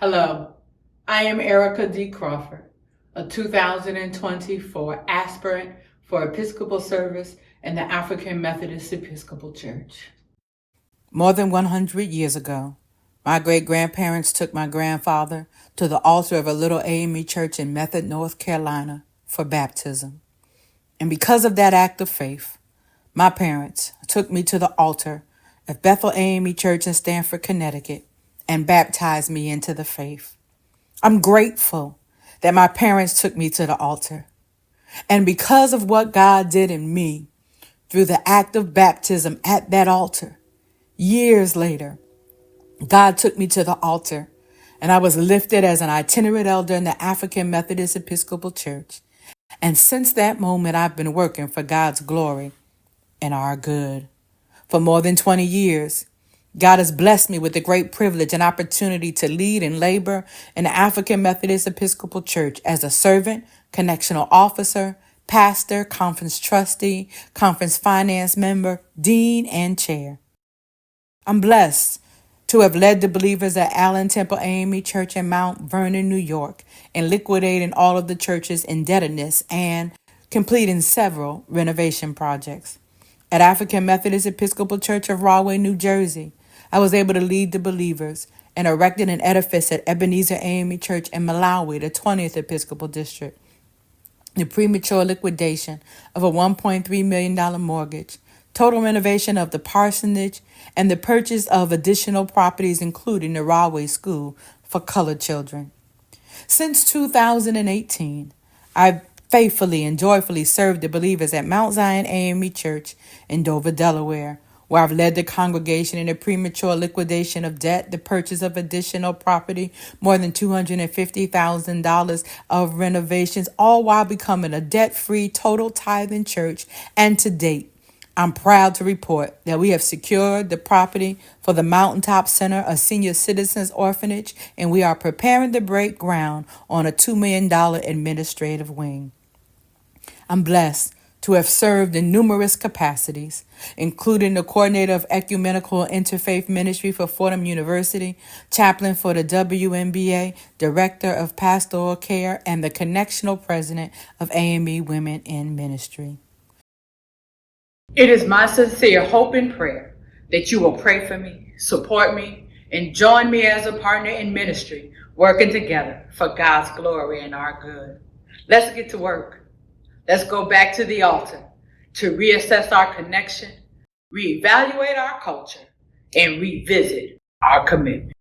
Hello, I am Erika Crawford, a 2024 aspirant for Episcopal service in the African Methodist Episcopal Church. More than 100 years ago, my great-grandparents took my grandfather to the altar of a little AME church in Method, North Carolina for baptism. And because of that act of faith, my parents took me to the altar of Bethel AME Church in Stamford, Connecticut, and baptized me into the faith. I'm grateful that my parents took me to the altar. And because of what God did in me through the act of baptism at that altar, years later, God took me to the altar, and I was lifted as an itinerant elder in the African Methodist Episcopal Church. And since that moment, I've been working for God's glory and our good. For more than 20 years, God has blessed me with the great privilege and opportunity to lead and labor in the African Methodist Episcopal Church as a servant, connectional officer, pastor, conference trustee, conference finance member, dean, and chair. I'm blessed to have led the believers at Allen Temple AME Church in Mount Vernon, New York, in liquidating all of the church's indebtedness and completing several renovation projects. At African Methodist Episcopal Church of Rahway, New Jersey, I was able to lead the believers and erected an edifice at Ebenezer AME Church in Malawi, the 20th Episcopal District. The premature liquidation of a $1.3 million mortgage, total renovation of the parsonage, and the purchase of additional properties, including the Rahway School for colored children. Since 2018, I've faithfully and joyfully served the believers at Mount Zion AME Church in Dover, Delaware, where I've led the congregation in the premature liquidation of debt, the purchase of additional property, more than $250,000 of renovations, all while becoming a debt-free, total tithing church. And to date, I'm proud to report that we have secured the property for the Mountaintop Center, a senior citizens orphanage, and we are preparing to break ground on a $2 million administrative wing. I'm blessed to have served in numerous capacities, including the coordinator of ecumenical interfaith ministry for Fordham University, chaplain for the WNBA, director of pastoral care, and the connectional president of AME Women in Ministry. It is my sincere hope and prayer that you will pray for me, support me, and join me as a partner in ministry, working together for God's glory and our good. Let's get to work. Let's go back to the altar to reassess our connection, reevaluate our culture, and revisit our commitment.